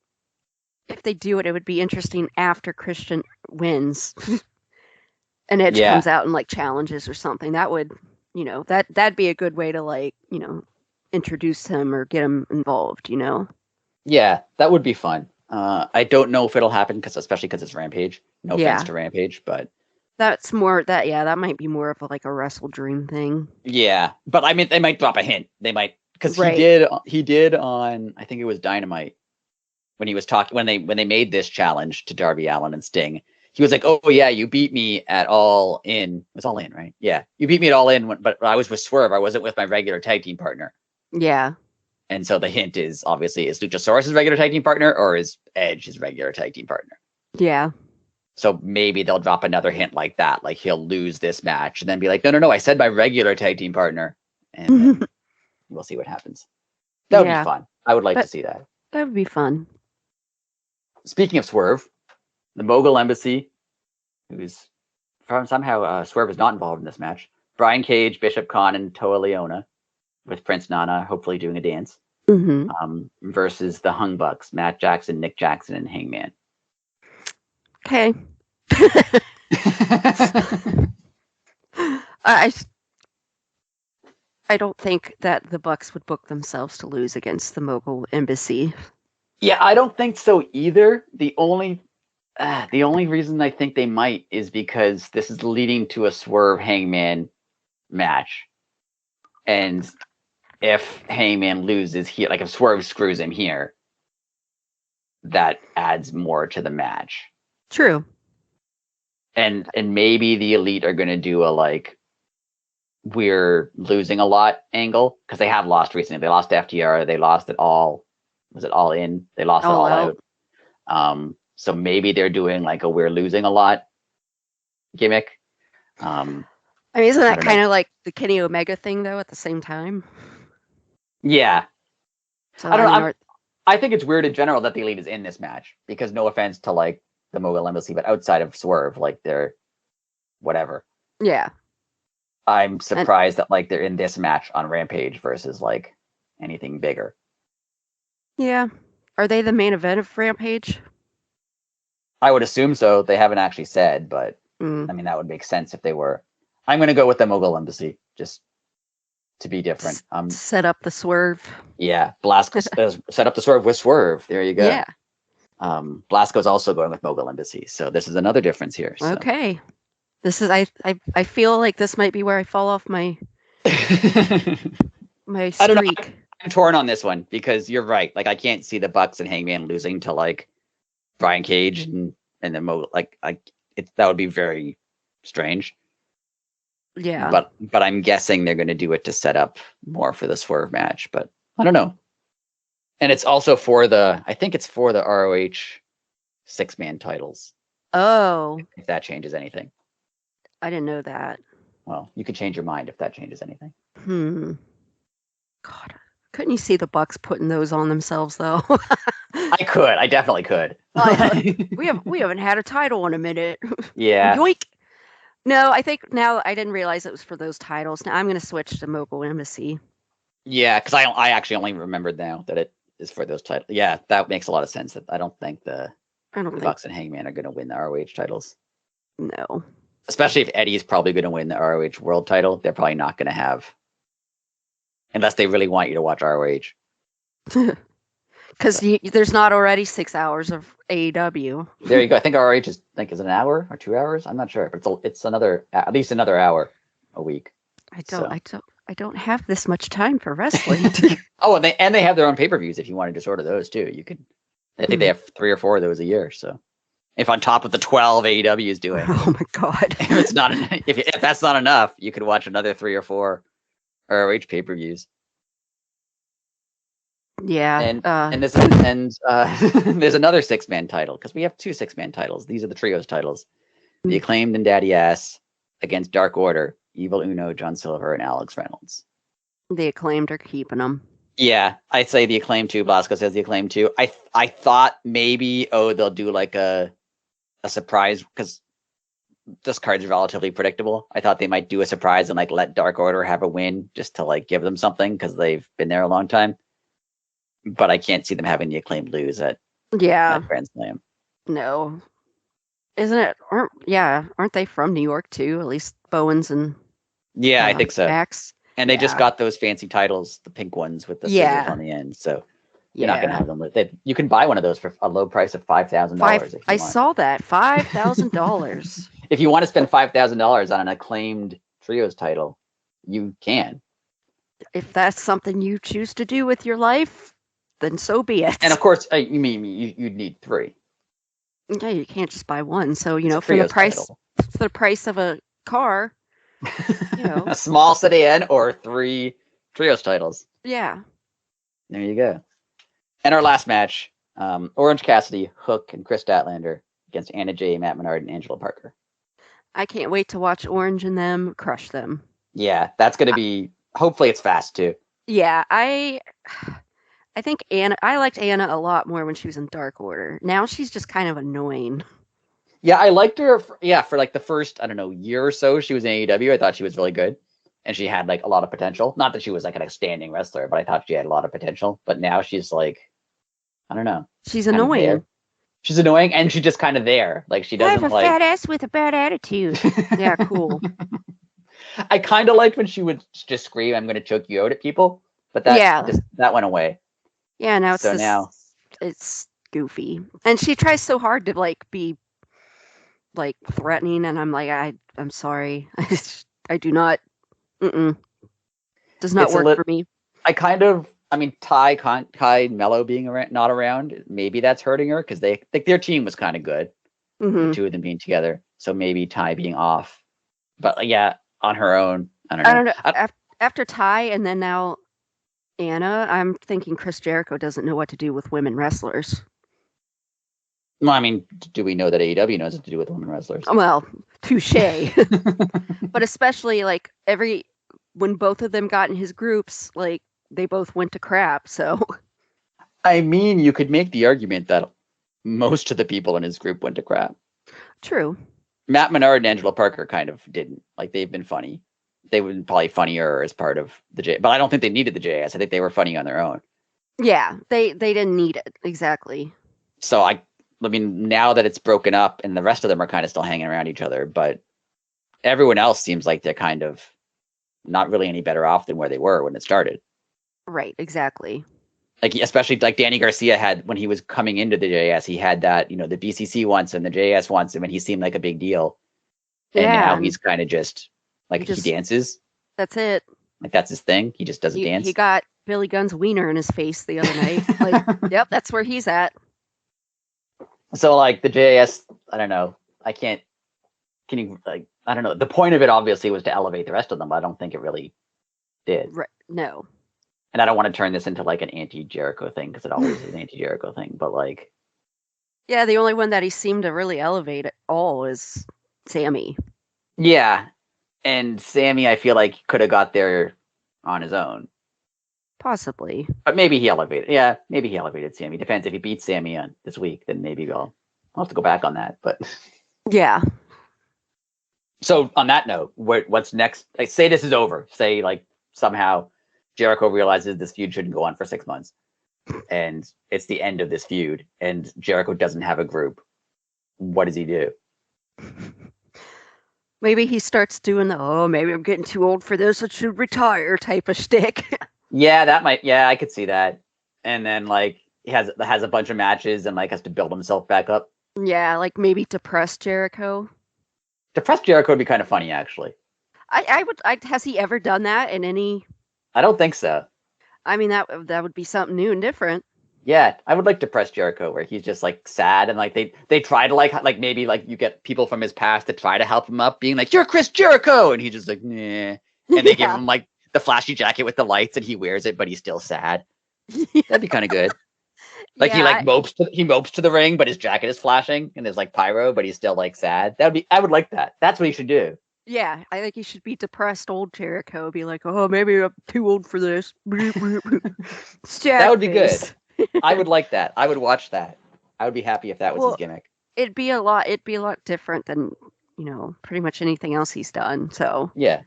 they do it, it would be interesting after Christian wins. And Edge comes out and like challenges or something. That would, that'd be a good way to like, introduce him or get him involved, Yeah, that would be fun. I don't know if it'll happen especially because it's Rampage. No offense to Rampage, but that's more that might be more of a Wrestle Dream thing. Yeah, but I mean, they might drop a hint. They might, because he did on, I think it was Dynamite, when he was talking when they made this challenge to Darby Allin and Sting. He was like, "Oh yeah, you beat me at All In." It was All In, right? Yeah, you beat me at All In, but I was with Swerve. I wasn't with my regular tag team partner. Yeah. And so the hint is obviously, is Luchasaurus his regular tag team partner or is Edge his regular tag team partner? Yeah. So maybe they'll drop another hint like that. Like he'll lose this match and then be like, no, I said my regular tag team partner. And we'll see what happens. That would be fun. I would like to see that. That would be fun. Speaking of Swerve, the Mogul Embassy, who's somehow Swerve is not involved in this match. Brian Cage, Bishop Khan, and Toa Leona, with Prince Nana hopefully doing a dance, versus the Hung Bucks, Matt Jackson, Nick Jackson, and Hangman. Okay. I don't think that the Bucks would book themselves to lose against the Mogul Embassy. Yeah, I don't think so either. The only reason I think they might is because this is leading to a Swerve Hangman match, and if Hangman loses here, like if Swerve screws him here, that adds more to the match. True. And maybe the Elite are going to do a like, we're losing a lot angle, because they have lost recently. They lost to FTR. They lost it all. Was it All In? They lost it all out. So maybe they're doing like a we're losing a lot gimmick. I mean, isn't that kind of like the Kenny Omega thing though at the same time? Yeah. So I don't know. I think it's weird in general that the Elite is in this match, because no offense to like the Mogul Embassy, but outside of Swerve, like they're whatever. Yeah. I'm surprised that like they're in this match on Rampage versus like anything bigger. Yeah. Are they the main event of Rampage? I would assume so. They haven't actually said, but I mean, that would make sense if they were. I'm going to go with the Mogul Embassy, just to be different. Set up the Swerve. Yeah. Blasco set up the Swerve with Swerve. There you go. Yeah. Blasco's also going with Mogul Embassy. So this is another difference here. So. Okay. This is, I feel like this might be where I fall off my my streak. I don't know. I'm torn on this one, because you're right. Like I can't see the Bucks and Hangman losing to like Brian Cage and then Mogul. That would be very strange. Yeah. But I'm guessing they're going to do it to set up more for the Swerve match. But I don't know. And it's also I think it's for the ROH 6-man titles. Oh. If that changes anything. I didn't know that. Well, you could change your mind if that changes anything. God, couldn't you see the Bucks putting those on themselves though? I could. I definitely could. we haven't had a title in a minute. Yeah. Yoink. No, I think now I didn't realize it was for those titles. Now I'm going to switch to Mogul Embassy. Yeah, because I actually only remembered now that it is for those titles. Yeah, that makes a lot of sense. I don't think the Bucks and Hangman are going to win the ROH titles. No. Especially if Eddie's probably going to win the ROH world title. They're probably not going to have, unless they really want you to watch ROH. Because there's not already 6 hours of AEW. There you go. I think ROH is an hour or 2 hours. I'm not sure, but it's at least another hour a week. I don't have this much time for wrestling. Oh, and they have their own pay-per-views if you wanted to sort of those too. You could. I think they have 3 or 4 of those a year. So, if on top of the 12 AEW is doing, oh my god, if that's not enough, you could watch another 3 or 4 ROH pay-per-views. Yeah, and there's another 6-man title because we have 2 6-man titles. These are the trios titles: the Acclaimed and Daddy Ass against Dark Order, Evil Uno, John Silver, and Alex Reynolds. The Acclaimed are keeping them. Yeah, I'd say the Acclaimed too. Blasco says the Acclaimed too. I thought maybe they'll do like a surprise because this card's relatively predictable. I thought they might do a surprise and like let Dark Order have a win just to like give them something because they've been there a long time. But I can't see them having the Acclaimed lose at Grand Slam. No, isn't it? Aren't they from New York too? At least Bowens and I think so. Max. And they just got those fancy titles, the pink ones with the scissors on the end. So you're not going to have them. You can buy one of those for a low price of $5,000. I saw that $5,000. If you want to spend $5,000 on an Acclaimed Trios title, you can. If that's something you choose to do with your life, then so be it. And of course, you mean you'd need 3. Yeah, you can't just buy one. So for the price of a car, a small sedan or 3 trios titles. Yeah. There you go. And our last match, Orange Cassidy, Hook, and Chris Statlander against Anna Jay, Matt Menard, and Angela Parker. I can't wait to watch Orange and them crush them. Yeah, that's going to be. Hopefully, it's fast too. Yeah, I think I liked Anna a lot more when she was in Dark Order. Now she's just kind of annoying. Yeah, I liked her. For like the first, I don't know, year or so she was in AEW. I thought she was really good, and she had like a lot of potential. Not that she was like an outstanding wrestler, but I thought she had a lot of potential. But now she's like, I don't know. She's annoying. She's annoying, and she's just kind of there. Like she doesn't. I have a fat ass with a bad attitude. Yeah, cool. I kind of liked when she would just scream, "I'm going to choke you out" at people, but that went away. Yeah, now it's goofy, and she tries so hard to like be like threatening, and I'm like, I'm sorry, I do not. Does not work for me. Ty Mello being not around, maybe that's hurting her because their team was kind of good, the 2 of them being together. So maybe Ty being off, but on her own, I don't know. After Ty and then now Anna, I'm thinking Chris Jericho doesn't know what to do with women wrestlers. Well, I mean, do we know that AEW knows what to do with women wrestlers? Well, touche. But especially like when both of them got in his groups, like they both went to crap. So, I mean, you could make the argument that most of the people in his group went to crap. True. Matt Menard and Angela Parker kind of didn't. Like they've been funny. They were probably funnier as part of the J, but I don't think they needed the JS. I think they were funny on their own. Yeah, they didn't need it exactly. So I mean, now that it's broken up and the rest of them are kind of still hanging around each other, but everyone else seems like they're kind of not really any better off than where they were when it started. Right, exactly. Like especially like Danny Garcia had when he was coming into the JS, he had that, the BCC once and the JS once, and when he seemed like a big deal. And now he's kind of just like he dances. That's it. Like that's his thing. He just doesn't dance. He got Billy Gunn's wiener in his face the other night. Like, yep, that's where he's at. So like the JS, I don't know. Can you I don't know. The point of it obviously was to elevate the rest of them, but I don't think it really did. Right. No. And I don't want to turn this into like an anti-Jericho thing because it always is an anti-Jericho thing. But like, yeah, the only one that he seemed to really elevate at all is Sammy. Yeah, and Sammy, I feel like could have got there on his own, Possibly. but maybe he elevated. Yeah, maybe he elevated Sammy. Depends if he beats Sammy on this week, then maybe I'll have to go back on that. But Yeah. so on that note, what's next? Like, say this is over. Say like somehow Jericho realizes this feud shouldn't go on for 6 months, and it's the end of this feud, and Jericho doesn't have a group. What does he do? Maybe he starts doing maybe I'm getting too old for this, I should retire type of shtick. Yeah, that might. Yeah, I could see that. And then like he has a bunch of matches and like has to build himself back up. Yeah, like maybe depressed Jericho. Depressed Jericho would be kind of funny, actually. Has he ever done that in any? I don't think so. I mean, that would be something new and different. Yeah, I would like depressed Jericho where he's just like sad and like they try to like maybe like you get people from his past to try to help him up, being like, "You're Chris Jericho," and he's just like, "Nah," and they give him like the flashy jacket with the lights and he wears it, but he's still sad. That'd be kind of good. Like he like mopes to the ring, but his jacket is flashing and there's like pyro, but he's still like sad. I would like that. That's what he should do. Yeah, I think he should be depressed old Jericho. Be like, oh, maybe I'm too old for this. That would be good. I would like that. I would watch that. I would be happy if that was his gimmick. It'd be a lot different than, pretty much anything else he's done. So yeah,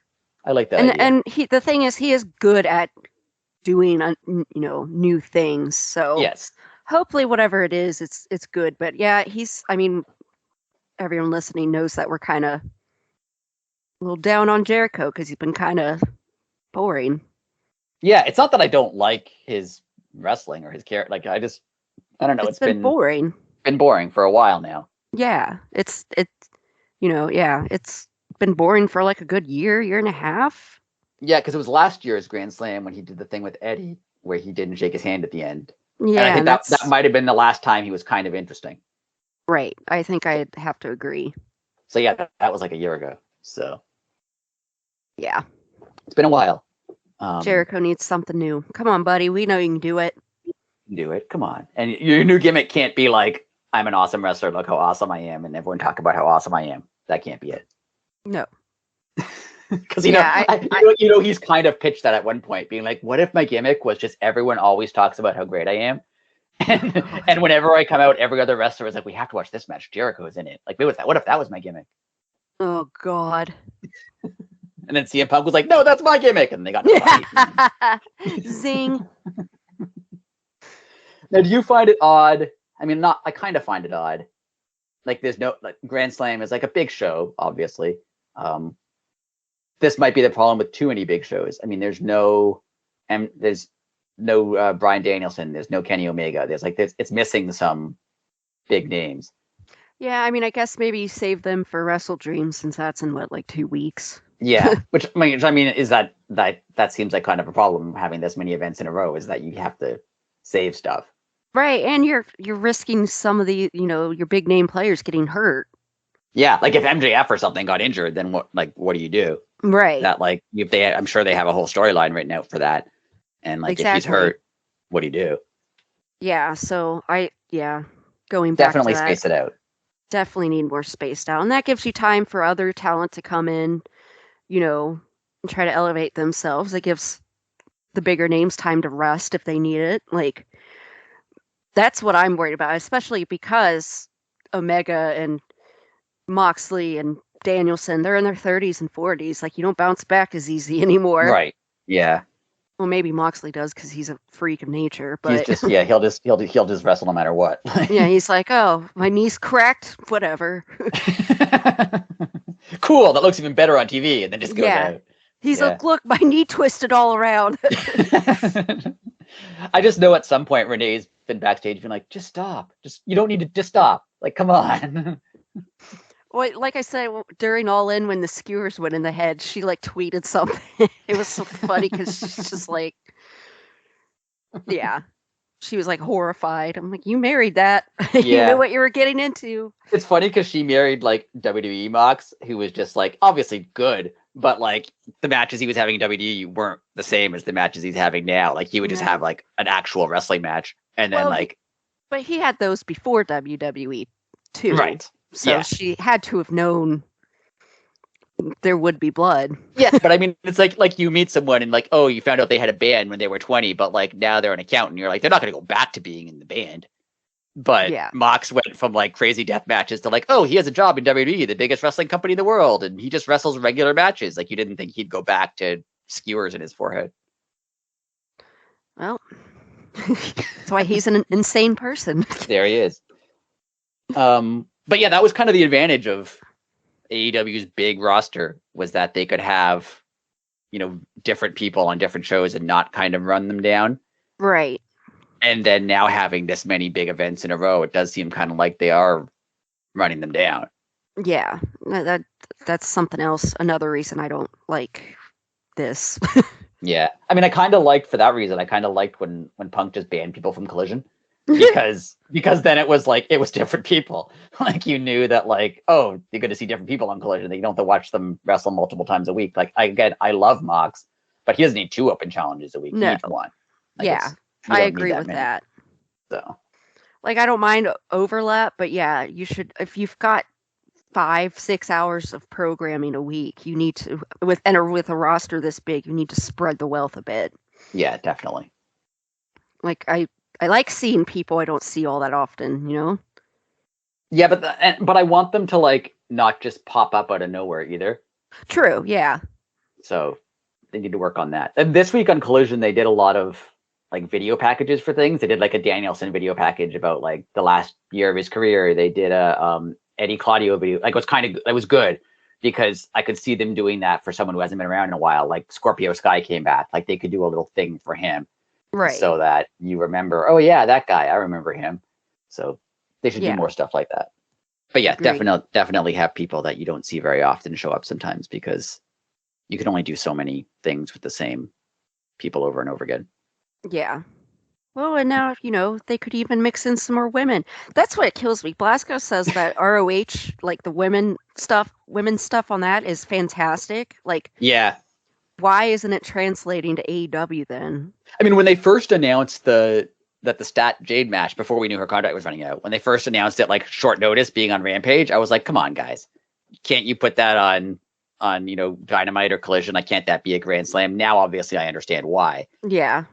I like that. And the thing is, he is good at doing new things. So yes, hopefully whatever it is, it's good. But yeah, everyone listening knows that we're kind of a little down on Jericho because he's been kind of boring. Yeah, it's not that I don't like his wrestling or his character. Like I don't know. It's been boring. Been boring for a while now. Yeah, it's been boring for like a good year and a half. Yeah, because it was last year's Grand Slam when he did the thing with Eddie where he didn't shake his hand at the end. Yeah, and I think that might have been the last time he was kind of interesting. Right. I think I'd have to agree. So yeah, that was like a year ago. So yeah, it's been a while. Jericho needs something new. Come on, buddy. We know you can do it. Do it. Come on. And your new gimmick can't be like, I'm an awesome wrestler. Look how awesome I am. And everyone talk about how awesome I am. That can't be it. No. Because he's kind of pitched that at one point, being like, what if my gimmick was just everyone always talks about how great I am? And whenever I come out, every other wrestler is like, we have to watch this match. Jericho's in it. Like, what if that was my gimmick? Oh, God. And then CM Punk was like, no, that's my gimmick. And they got Zing. Now, do you find it odd? I mean, I kind of find it odd. Like, there's no, like, Grand Slam is like a big show, obviously. This might be the problem with too many big shows. I mean, there's no Bryan Danielson. There's no Kenny Omega. It's missing some big names. Yeah, I mean, I guess maybe save them for Wrestle Dream since that's in like 2 weeks. Yeah, which I mean is that seems like kind of a problem having this many events in a row, is that you have to save stuff. Right, and you're risking some of the your big name players getting hurt. Yeah, like if MJF or something got injured, then what do you do? Right. That like I'm sure they have a whole storyline written out for that, and like exactly. If he's hurt, what do you do? Yeah, so going back definitely to that, space it out. Definitely need more spaced out, and that gives you time for other talent to come in, and try to elevate themselves. It gives the bigger names time to rest if they need it. Like, that's what I'm worried about, especially because Omega and Moxley and Danielson, they're in their 30s and 40s. Like, you don't bounce back as easy anymore. Right. Yeah. Well, maybe Moxley does because he's a freak of nature. But he's just he'll just wrestle no matter what. Yeah, he's like, oh, my knee's cracked. Whatever. Cool. That looks even better on TV, and then just goes out. He's like, look, my knee twisted all around. I just know at some point Renee's been backstage being like, just stop. You don't need to just stop. Like, come on. Well, like I said, during All In, when the skewers went in the head, she like tweeted something. It was so funny because she's just like, yeah. She was like horrified. I'm like, you married that. You knew what you were getting into. It's funny because she married like WWE Mox, who was just like obviously good, but like the matches he was having in WWE weren't the same as the matches he's having now. Like he would just have like an actual wrestling match, and then but he had those before WWE too, right? So she had to have known there would be blood. Yeah, but I mean, it's like you meet someone and like, oh, you found out they had a band when they were 20, but like now they're an accountant. You're like, they're not going to go back to being in the band. But Yeah. Mox went from like crazy death matches to like, oh, he has a job in WWE, the biggest wrestling company in the world, and he just wrestles regular matches. Like you didn't think he'd go back to skewers in his forehead. Well, that's why he's an insane person. There he is. But yeah, that was kind of the advantage of AEW's big roster, was that they could have, different people on different shows and not kind of run them down. Right. And then now having this many big events in a row, it does seem kind of like they are running them down. Yeah, that's something else. Another reason I don't like this. Yeah, I mean, I kind of liked, for that reason, I kind of liked when Punk just banned people from Collision, because then it was like, it was different people. Like you knew that like, oh, you're going to see different people on Collision. That you don't have to watch them wrestle multiple times a week. Like I love Mox, but he doesn't need 2 open challenges a week. No. He needs 1. Like, yeah, you I don't agree need with many. that. So Like I don't mind overlap, but yeah, you should, if you've got 5-6 hours of programming a week, you need to, with a roster this big, you need to spread the wealth a bit. yeah, definitely. Like I like seeing people I don't see all that often, Yeah, but I want them to like not just pop up out of nowhere either. True, yeah. So they need to work on that. And this week on Collision, they did a lot of like video packages for things. They did like a Danielson video package about like the last year of his career. They did a Eddie Claudio video. Like it was good because I could see them doing that for someone who hasn't been around in a while. Like Scorpio Sky came back. Like they could do a little thing for him. Right. So that you remember, oh yeah, that guy, I remember him. So they should do more stuff like that. But yeah, definitely have people that you don't see very often show up sometimes, because you can only do so many things with the same people over and over again. Yeah. Well, and now, they could even mix in some more women. That's what kills me. Blasco says that ROH, like the women's stuff on that is fantastic. Like, yeah. Why isn't it translating to AEW then? I mean, when they first announced that the Stat Jade match, before we knew her contract was running out, when they first announced it, like short notice being on Rampage, I was like, come on, guys. Can't you put that on Dynamite or Collision? Like, can't that be a Grand Slam? Now, obviously, I understand why. Yeah.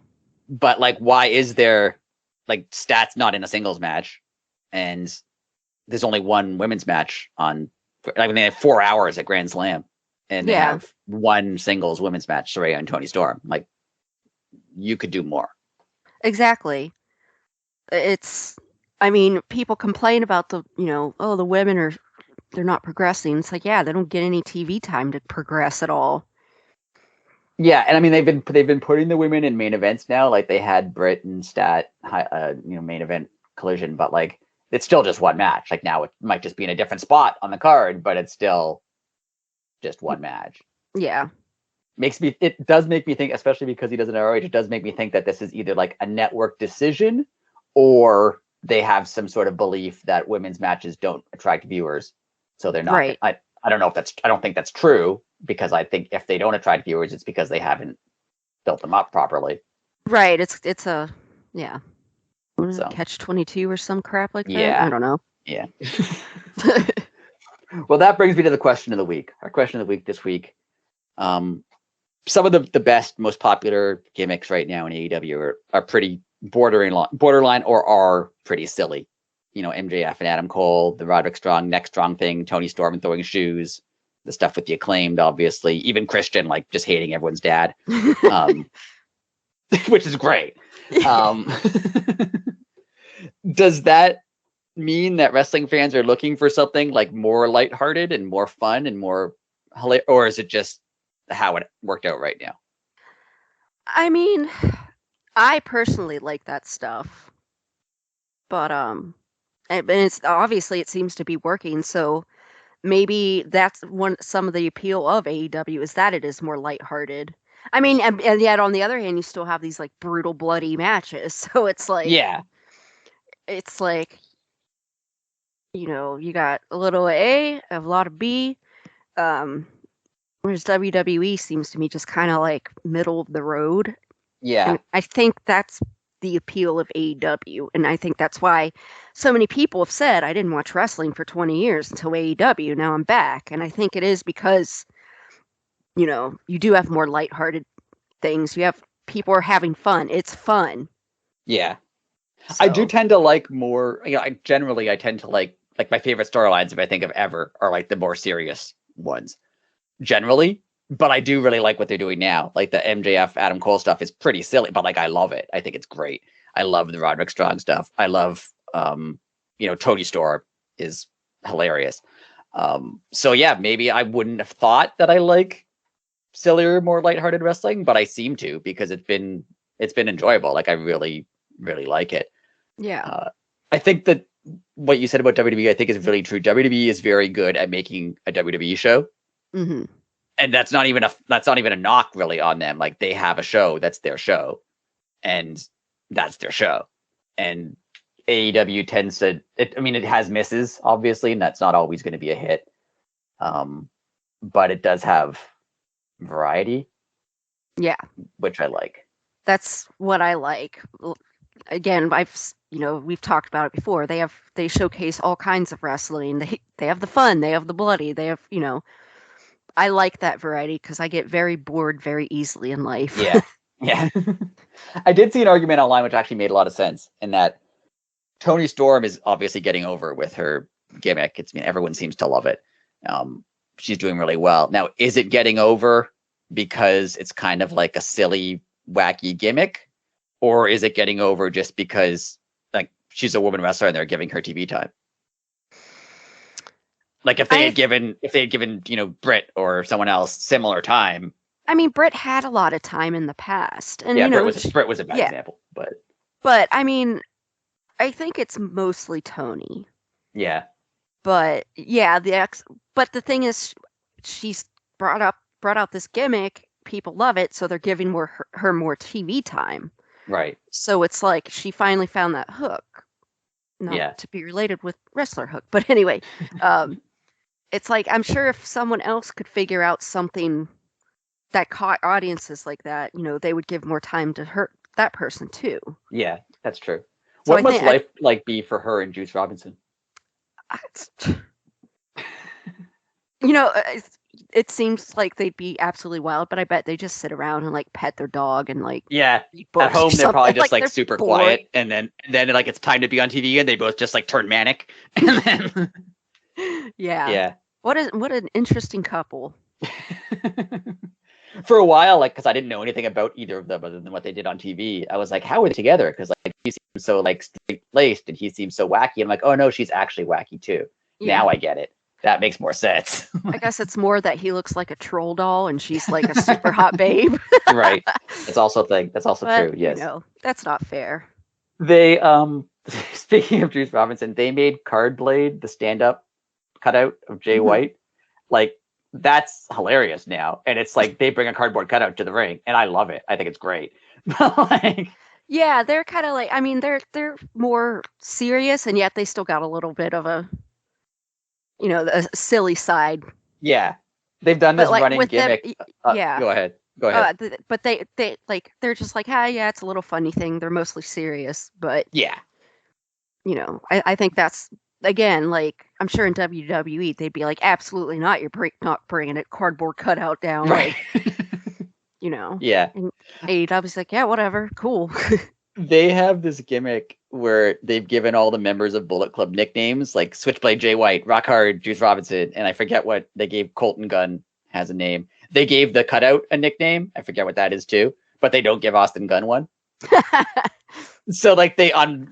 But like, why is there like Stat's not in a singles match, and there's only one women's match on? Like, when they have 4 hours at Grand Slam, and they have one singles women's match, Saraya and Toni Storm. Like, you could do more. Exactly. People complain about the women they're not progressing. It's like, yeah, they don't get any TV time to progress at all. Yeah, and I mean, they've been putting the women in main events now. Like they had Britt and Stat, main event Collision, but like it's still just one match. Like now it might just be in a different spot on the card, but it's still just one match. Yeah. It does make me think, especially because he doesn't ROH, it does make me think that this is either like a network decision, or they have some sort of belief that women's matches don't attract viewers, so they're not. Right. I don't think that's true, because I think if they don't attract viewers, it's because they haven't built them up properly. Right. It's a Catch-22 or some crap like that. Yeah. I don't know. Yeah. Well, that brings me to the question of the week. Our question of the week this week. Some of the best, most popular gimmicks right now in AEW are pretty borderline or are pretty silly. MJF and Adam Cole, the Roderick Strong, Neck Strong thing, Toni Storm and throwing shoes, the stuff with the Acclaimed, obviously, even Christian, like just hating everyone's dad, which is great. Does that mean that wrestling fans are looking for something like more lighthearted and more fun and more hilarious, or is it just how it worked out right now? I mean, I personally like that stuff, but it's obviously it seems to be working. So maybe that's some of the appeal of AEW is that it is more lighthearted. I mean, and yet on the other hand, you still have these like brutal, bloody matches. So it's like, it's like, you got a little A, a lot of B. Whereas WWE seems to me just kind of like middle of the road. Yeah. And I think that's the appeal of AEW. And I think that's why so many people have said, I didn't watch wrestling for 20 years until AEW. Now I'm back. And I think it is because you do have more lighthearted things. You have people are having fun. It's fun. Yeah. I do So, tend to like more, I tend to like my favorite storylines, if I think of ever, are like the more serious ones generally. But I do really like what they're doing now. Like the MJF Adam Cole stuff is pretty silly, but like I love it. I think it's great. I love the Roderick Strong stuff. I love, Tony Storm is hilarious. So yeah, maybe I wouldn't have thought that I like sillier, more lighthearted wrestling, but I seem to because it's been enjoyable. Like I really, really like it. yeah. I think that what you said about WWE, I think is really true. WWE is very good at making a WWE show. Mm-hmm. And that's not even a knock really on them. Like they have a show, that's their show, and that's their show. And AEW tends to, it has misses obviously, and that's not always going to be a hit. But it does have variety. Yeah. Which I like. That's what I like. Again, we've talked about it before. They showcase all kinds of wrestling. They have the fun, they have the bloody, they have, I like that variety because I get very bored very easily in life. Yeah. Yeah. I did see an argument online which actually made a lot of sense in that Tony Storm is obviously getting over with her gimmick. Everyone seems to love it. She's doing really well. Now, is it getting over because it's kind of like a silly, wacky gimmick? Or is it getting over just because like she's a woman wrestler and they're giving her TV time? Like if they had given, Britt or someone else similar time. Britt had a lot of time in the past, and Britt was a bad example, but I think it's mostly Tony. Yeah. But yeah, but the thing is, she's brought out this gimmick. People love it, so they're giving her more TV time. Right. So it's like she finally found that hook. Not to be related with wrestler hook, but anyway, it's like I'm sure if someone else could figure out something that caught audiences like that, they would give more time to that person too. Yeah, that's true. So what must life like be for her and Juice Robinson? It seems like they'd be absolutely wild, but I bet they just sit around and like pet their dog and like at home they're probably just like super bored. Quiet, and then like it's time to be on TV and they both just like turn manic, and then yeah. What an interesting couple. For a while, like, because I didn't know anything about either of them other than what they did on TV, I was like, how are they together? Because like she seems so like straight laced and he seems so wacky. And I'm like, oh no, she's actually wacky too. Yeah. Now I get it. That makes more sense. I guess it's more that he looks like a troll doll and she's like a super hot babe. Right. That's also true. Yes. That's not fair. They speaking of Juice Robinson, they made Cardblade the stand-up cutout of Jay White. Like that's hilarious now. And it's like they bring a cardboard cutout to the ring and I love it. I think it's great. Like, yeah, they're kind of like, they're more serious and yet they still got a little bit of a the silly side. Yeah. They've done this running gimmick. Yeah. Go ahead. But they like they're just like, yeah, it's a little funny thing. They're mostly serious, but yeah. I think that's again, like I'm sure in WWE they'd be like, absolutely not. You're not bringing a cardboard cutout down, right? Like, Yeah. And AEW's like, yeah, whatever, cool. They have this gimmick where they've given all the members of Bullet Club nicknames, like Switchblade Jay White, Rock Hard Juice Robinson, and I forget what they gave. Colton Gunn has a name. They gave the cutout a nickname. I forget what that is too, but they don't give Austin Gunn one. So like they on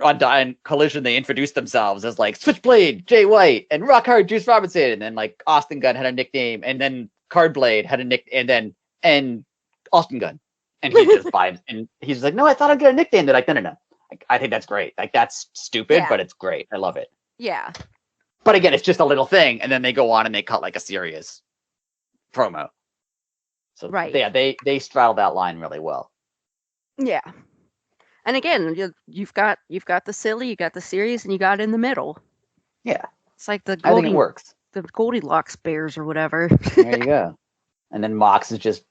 Collision, they introduced themselves as like Switchblade Jay White and Rock Hard Juice Robinson, and then like Austin Gunn had a nickname, and then Cardblade had a nick, and Austin Gunn. And he just vibes, and he's like, no, I thought I'd get a nickname. They're like, no. Like, I think that's great. Like, that's stupid, but it's great. I love it. Yeah. But again, it's just a little thing, and then they go on and they cut like a serious promo. So yeah, they straddle that line really well. Yeah. And again, you've got the silly, you got the serious, and you got it in the middle. Yeah. It's like I think it works. The Goldilocks bears or whatever. There you go. And then Mox is just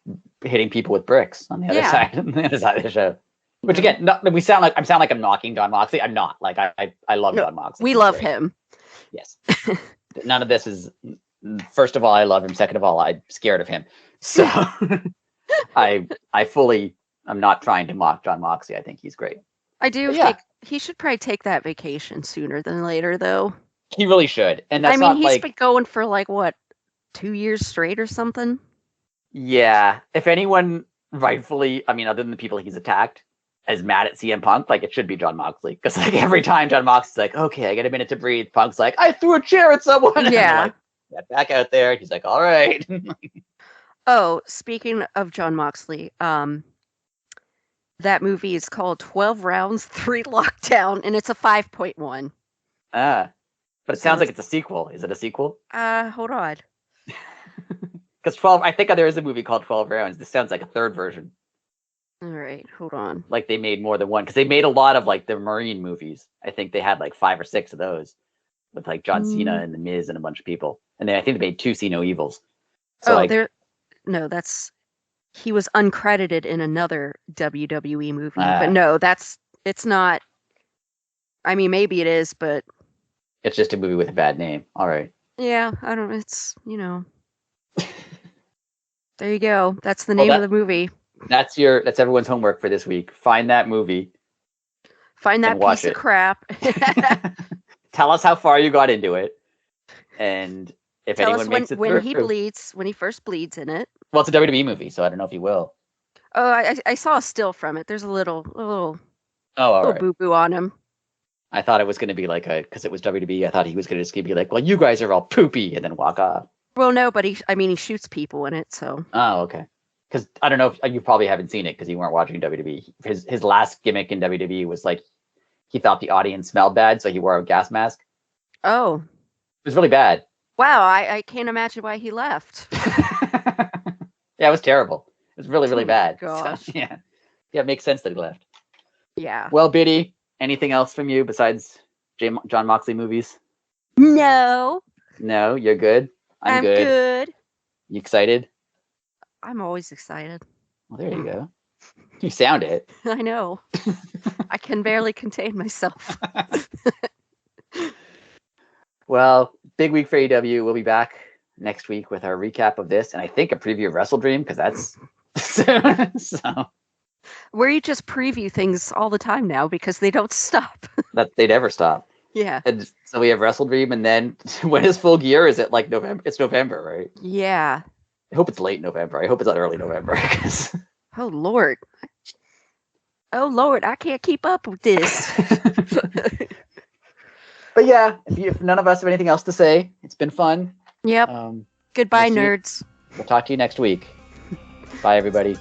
hitting people with bricks on the other side, of the show. Which again, I sound like I'm knocking Jon Moxley. I'm not. Like I love Jon Moxley. We love him. Yes. None of this is First of all, I love him. Second of all, I'm scared of him. So I'm not trying to mock John Moxley. I think he's great. I do think he should probably take that vacation sooner than later, though. He really should. And that's he's been going for like what, 2 years straight or something? Yeah. If anyone rightfully, other than the people he's attacked, is mad at CM Punk, like, it should be John Moxley. Because like every time John Moxley's like, okay, I get a minute to breathe, Punk's like, I threw a chair at someone. Yeah. Like, get back out there. He's like, all right. Oh, speaking of John Moxley, that movie is called 12 Rounds, 3 Lockdown, and it's a 5.1. But it sounds like it's a sequel. Is it a sequel? Hold on. Because 12, I think there is a movie called 12 Rounds. This sounds like a third version. All right, hold on. Like they made more than one, because they made a lot of like the Marine movies. I think they had like 5 or 6 of those with like John Cena and The Miz and a bunch of people. And I think they made 2 See No Evils. So he was uncredited in another WWE movie. But no, it's not. Maybe it is, but it's just a movie with a bad name. All right. Yeah, I don't. It's There you go. That's the name of the movie. That's everyone's homework for this week. Find that movie. Find that piece of crap. Tell us how far you got into it, and if Tell anyone us makes it when through. he bleeds, when he first bleeds in it. Well, it's a WWE movie, so I don't know if he will. Oh, I saw a still from it. There's a little right. boo boo on him. I thought it was going to be like because it was WWE. I thought he was going to just be like, well, you guys are all poopy, and then walk off. Well, no, but he shoots people in it, so. Oh, okay. Because I don't know if you probably haven't seen it because you weren't watching WWE. His last gimmick in WWE was like he thought the audience smelled bad, so he wore a gas mask. Oh. It was really bad. Wow, I can't imagine why he left. Yeah, it was terrible. It was really, really bad. Gosh. So, yeah, it makes sense that he left. Yeah. Well, Biddy, anything else from you besides John Moxley movies? No. No, you're good. I'm good. You excited? I'm always excited. Well, there you go. You sound it. I know. I can barely contain myself. Well, big week for AEW. We'll be back next week with our recap of this, and I think a preview of Wrestle Dream, because that's so. We just preview things all the time now because they don't stop. That they never stop. Yeah. And so we have Wrestle Dream, and then when is Full Gear? Is it like November? It's November, right? Yeah. I hope it's late November. I hope it's not early November. Oh Lord. Oh Lord, I can't keep up with this. But yeah, if none of us have anything else to say, it's been fun. Yep. Goodbye, nerds. We'll talk to you next week. Bye, everybody.